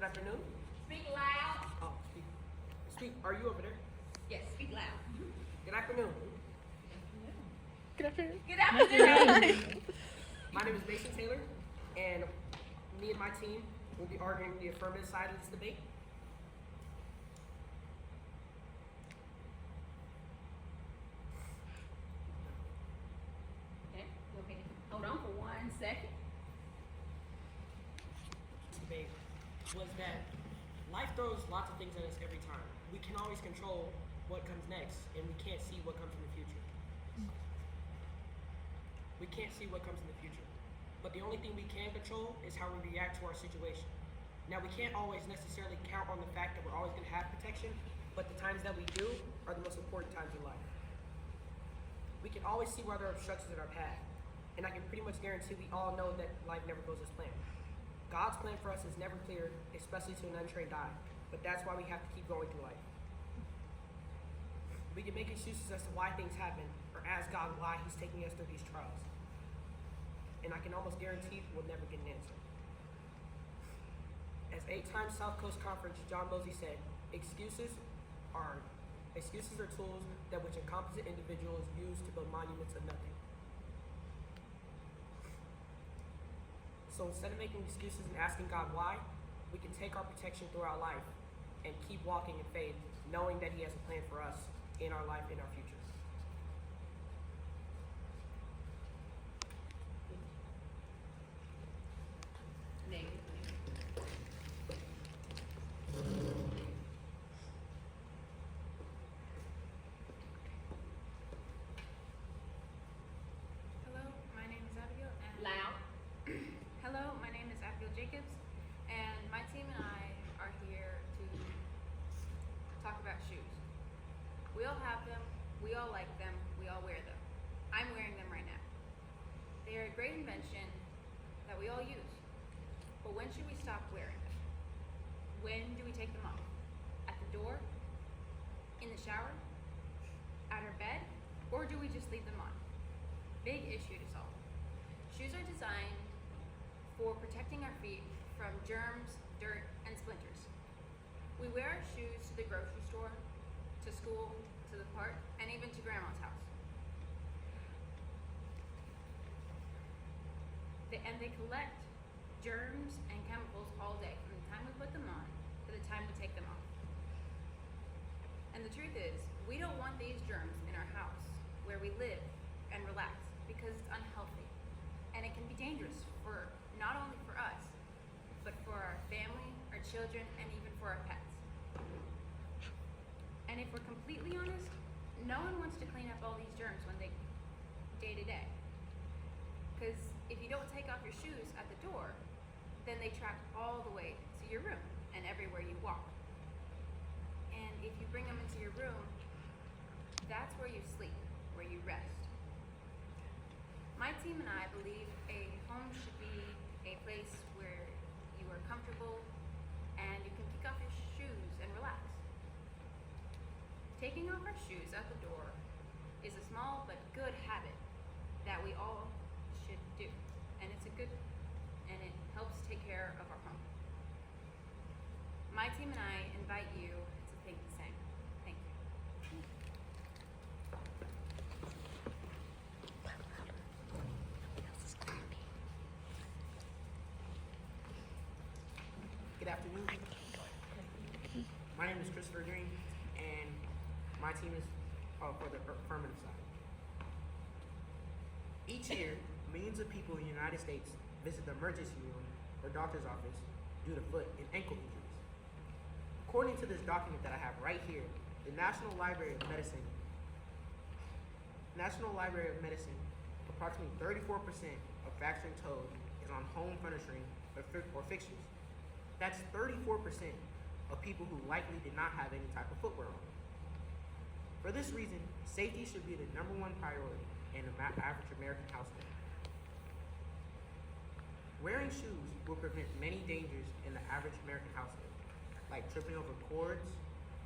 Good afternoon. Speak loud. Oh, speak. Are you over there? Yes, speak loud. Good afternoon. Good afternoon. My name is Mason Taylor, and me and my team will be arguing the affirmative side of this debate. Okay. Hold on for 1 second. Debate was that life throws lots of things at us every time. We can always control what comes next, and we can't see what comes in the future. We can't see what comes in the future. But the only thing we can control is how we react to our situation. Now, we can't always necessarily count on the fact that we're always going to have protection, but the times that we do are the most important times in life. We can always see where there are obstructions in our path, and I can pretty much guarantee we all know that life never goes as planned. God's plan for us is never clear, especially to an untrained eye, but that's why we have to keep going through life. We can make excuses as to why things happen, or ask God why He's taking us through these trials. And I can almost guarantee we'll never get an answer. As 8-time South Coast Conference John Mosey said, excuses are tools that which incompetent individuals use to build monuments of nothing. So instead of making excuses and asking God why, we can take our protection throughout life and keep walking in faith, knowing that He has a plan for us in our life, in our future. Negative. Hello, my name is Abigail, and Loud. hello, my name is Abigail Jacobs, and my team and I are here to talk about shoes. We all have them, we all like them, we all wear them. I'm wearing them right now. They are a great invention that we all use. But when should we stop wearing them? When do we take them off? At the door? In the shower? At our bed? Or do we just leave them on? Big issue to solve. Shoes are designed for protecting our feet from germs, dirt, and splinters. We wear our shoes to the grocery store, to school, to the park, and even to grandma's house. And they collect germs and chemicals all day, from the time we put them on to the time we take them off. And the truth is, we don't want these germs in our house where we live and relax, because it's unhealthy. And it can be dangerous for not only for us, but for our family, our children, and even for our pets. And if we're completely honest, no one wants to clean up all these germs when they day to day. Because if you don't take off your shoes at the door, then they track all the way to your room and everywhere you walk. And if you bring them into your room, that's where you sleep, where you rest. My team and I believe a home should be a place where you are comfortable and you can kick off your shoes and relax. Taking off our shoes at the door is a small but good habit that we all should do. And and it helps take care of our home. My team and I invite you to think the same. Thank you. Good afternoon. My name is Christopher Green, and my team is for the affirmative side. Each year, millions of people in the United States visit the emergency room or doctor's office due to foot and ankle injuries. According to this document that I have right here, the National Library of Medicine, approximately 34% of fractured toes is on home furnishing or fixtures. That's 34% of people who likely did not have any type of footwear on. For this reason, safety should be the #1 priority in the average American household. Wearing shoes will prevent many dangers in the average American household, like tripping over cords,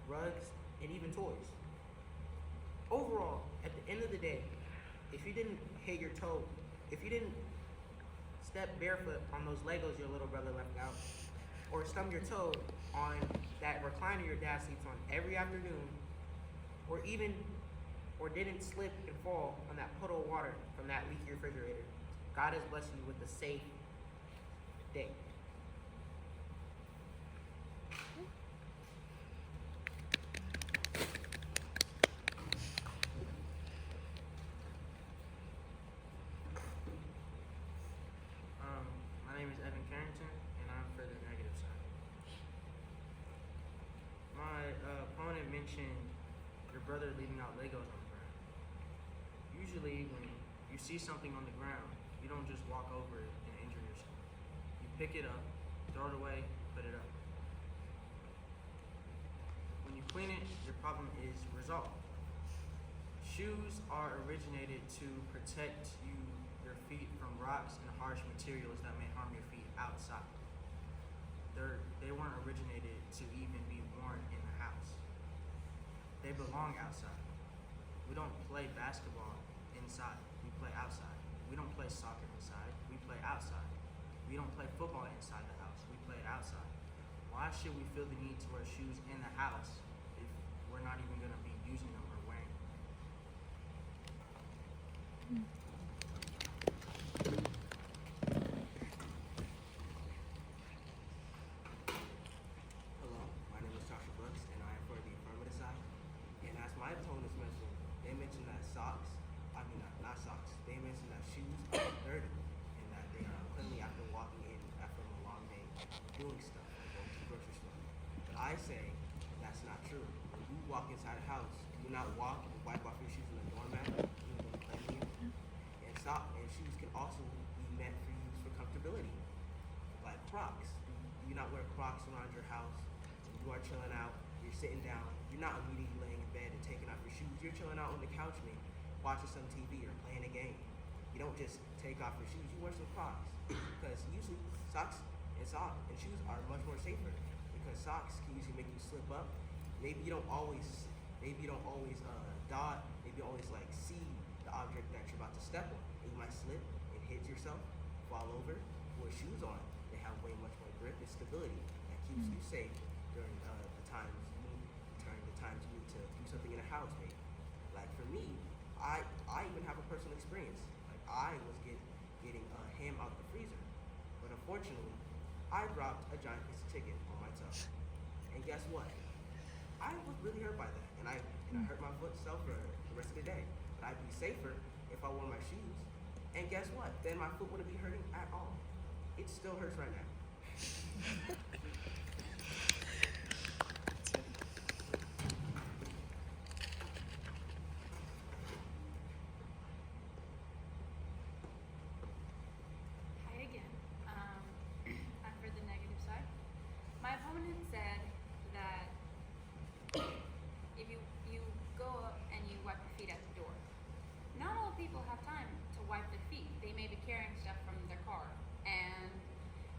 rugs, and even toys. Overall, at the end of the day, if you didn't hit your toe, if you didn't step barefoot on those Legos your little brother left out, or stub your toe on that recliner your dad sleeps on every afternoon, or didn't slip and fall on that puddle of water from that leaky refrigerator, God has blessed you with a safe day. My name is Evan Carrington, and I'm for the negative side. My opponent mentioned your brother leaving out Legos on the ground. Usually, when you see something on the ground, you don't just walk over it and injure yourself. You pick it up, throw it away, put it up. When you clean it, your problem is resolved. Shoes are originated to protect your feet from rocks and harsh materials that may harm your feet outside. They weren't originated to even be worn in the house. They belong outside. We don't play basketball inside. We play outside. We don't play soccer inside. We play outside. We don't play football inside the house. We play it outside. Why should we feel the need to wear shoes in the house if we're not even going to be using them or wearing them? Hello, my name is Joshua Brooks, and I am for the affirmative side. And as my opponents mentioned, they mentioned that not socks, they mentioned that shoes are dirty and that they are uncleanly after walking in after a long day doing stuff, like going to the grocery store. But I say that's not true. When you walk inside a house, do not walk and wipe off your shoes on the doormat, even when you're cleaning it. And shoes can also be meant for use for comfortability, like Crocs. Do you not wear Crocs around your house? When you are chilling out, you're sitting down, you're not immediately laying in bed and taking off your shoes. You're chilling out on the couch, maybe, watching some TV or playing a game. You don't just take off your shoes, you wear some Crocs. Because usually socks and shoes are much more safer, because socks can usually make you slip up. Maybe you don't always dodge, maybe you always like see the object that you're about to step on. And you might slip and hit yourself, fall over. With shoes on, they have way much more grip and stability that keeps you safe during the times you need to do something in a house, maybe. Like for me, I even have a personal experience. Like I was getting ham out the freezer, but unfortunately, I dropped a giant piece of chicken on my toe. And guess what? I was really hurt by that, and I hurt my foot for the rest of the day. But I'd be safer if I wore my shoes. And guess what? Then my foot wouldn't be hurting at all. It still hurts right now. Hi again. I'm for the negative side. My opponent said that if you go up and you wipe your feet at the door, not all people have time to wipe their feet. They may be carrying stuff from their car, and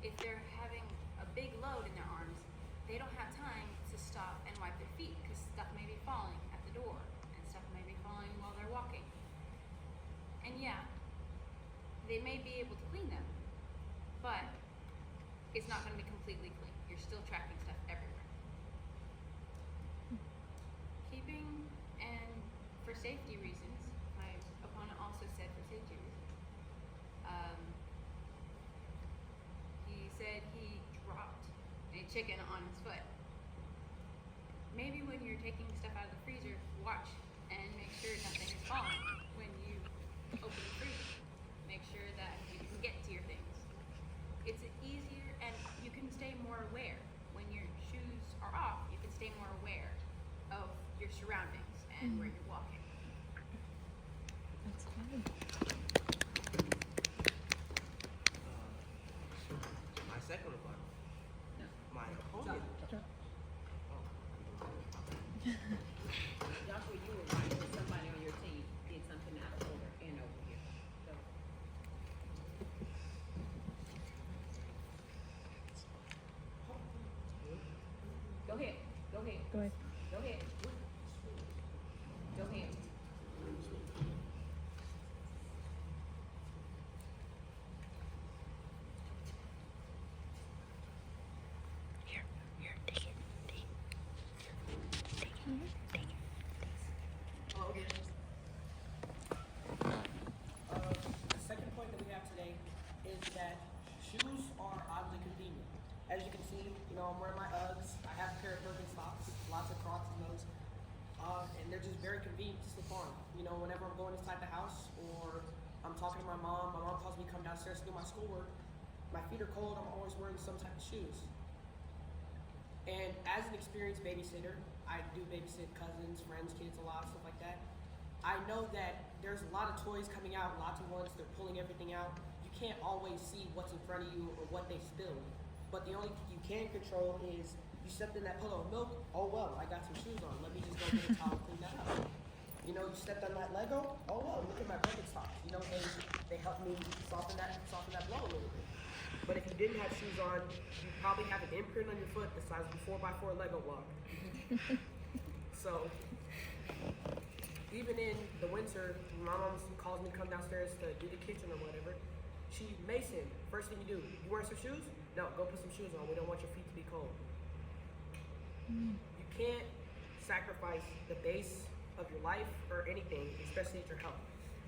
if they're having a big load in their arms, they don't have time to stop and wipe their feet because stuff may be falling at the door and stuff may be falling while they're walking. And yeah, they may be able to clean them, but it's not going to be completely clean. You're still tracking stuff everywhere. Keeping, and for safety reasons, my opponent also said for safety reasons. He said he dropped a chicken on his foot. Maybe when you're taking stuff out of the freezer, watch and make sure nothing is falling when you open the freezer. Make sure that you can get to your things. It's easier, and you can stay more aware. When your shoes are off, you can stay more aware of your surroundings and where you're walking. That's good. My second rebuttal. My opponent. Joshua, you were right, when somebody on your team did something out of order and over here. So, go ahead, go ahead, Go ahead. go ahead. Go ahead. know, whenever I'm going inside the house or I'm talking to my mom calls me to come downstairs to do my schoolwork, my feet are cold, I'm always wearing some type of shoes. And as an experienced babysitter, I do babysit cousins, friends, kids a lot, stuff like that. I know that there's a lot of toys coming out, lots of ones, they're pulling everything out. You can't always see what's in front of you or what they spilled. But the only thing you can control is you stepped in that puddle of milk, oh well, I got some shoes on, let me just go get a towel and clean that up. You know, you stepped on that Lego, oh well, look at my Birkenstocks. You know, they help me soften that blow a little bit. But if you didn't have shoes on, you probably have an imprint on your foot the size of a 4x4 Lego block. So, even in the winter, my mom calls me to come downstairs to do the kitchen or whatever. Mason, first thing you do, you wearing some shoes? No, go put some shoes on. We don't want your feet to be cold. You can't sacrifice the base of your life or anything, especially at your health.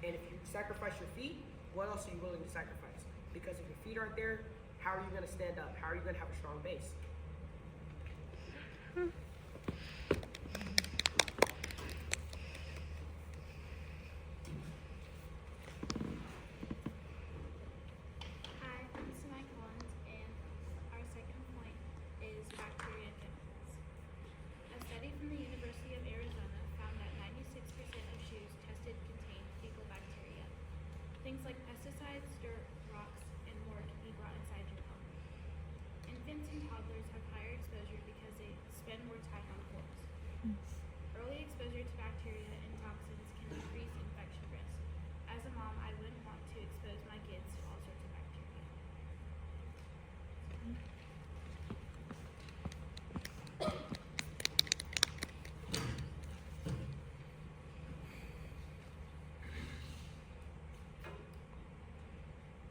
And if you sacrifice your feet, what else are you willing to sacrifice? Because if your feet aren't there, how are you going to stand up? How are you going to have a strong base? Hi, I'm Sinai Collins, and our second point is bacteria and chemicals. A study from the University of Arizona found that 96% of shoes tested contained fecal bacteria. Things like pesticides, dirt, rocks, and more can be brought inside your home. Infants and toddlers have higher exposure because they spend more time on floors. Early exposure to bacteria and toxins can increase infection risk. As a mom, I wouldn't want to expose my kids to all sorts of bacteria.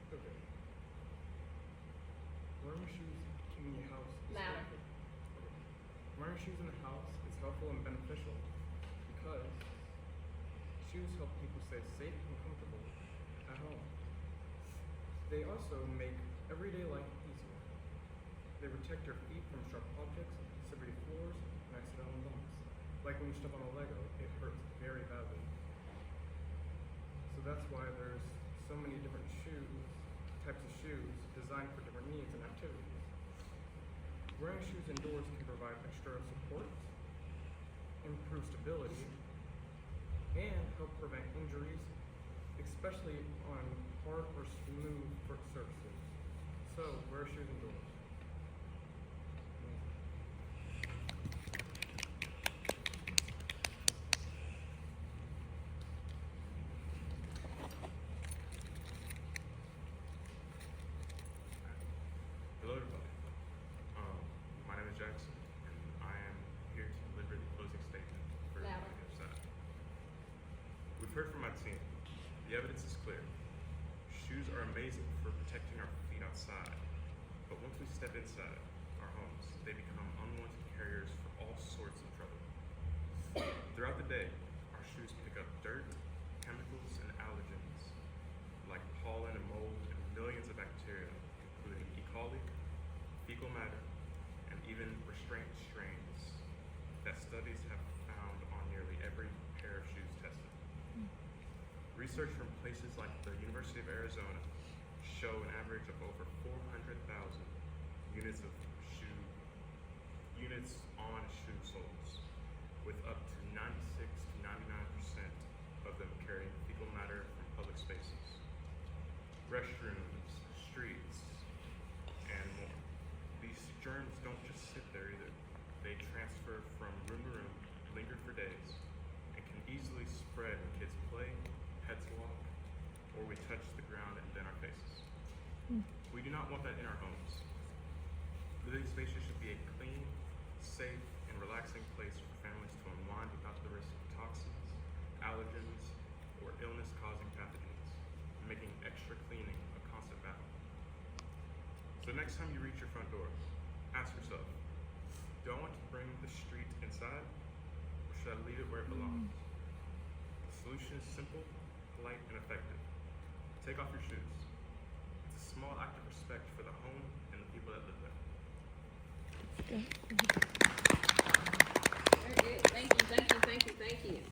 Okay. Wearing shoes in your house is Louder. helpful. Okay. Wearing shoes in the house is helpful and beneficial because shoes help people stay safe and comfortable at home. They also make everyday life easier. They protect your feet from sharp objects, slippery floors, and accidental bumps. Like when you step on a Lego, it hurts very badly. So that's why there's so many different types of shoes designed for different needs and activities. Wearing shoes indoors can provide extra support, improve stability, and help prevent injuries, especially on hard or smooth foot surfaces. So, wear shoes indoors. Hello, everybody. My name is Jackson, and I am here to deliver the closing statement for Louder. my side. We've heard from my team. The evidence is clear. Shoes are amazing for protecting our feet outside, but once we step inside our homes, they become unwanted carriers for all sorts of trouble. Throughout the day, our shoes pick up dirt, chemicals, and allergens like pollen and mold and millions of bacteria, including E. coli, fecal matter, and even restraint strains that studies have found on nearly every pair of shoes tested. Research from places like the University of Arizona show an average of over 400,000 units on shoe soles, with up to 96 to 99% of them carrying fecal matter from public spaces, restrooms, streets, and more. These germs don't just sit there either. They transfer from room to room, linger for days, and can easily spread when kids play, pets walk, or we touch the ground and then our faces. We do not want that in our homes. Living spaces should be a clean, safe, and relaxing place for families to unwind without the risk of toxins, allergens, or illness-causing pathogens, making extra cleaning a constant battle. So next time you reach your front door, ask yourself, do I want to bring the street inside, or should I leave it where it belongs? The solution is simple, polite, and effective. Take off your shoes. It's a small act of respect for the home and the people that live there. Very good. Thank you, thank you, thank you, thank you.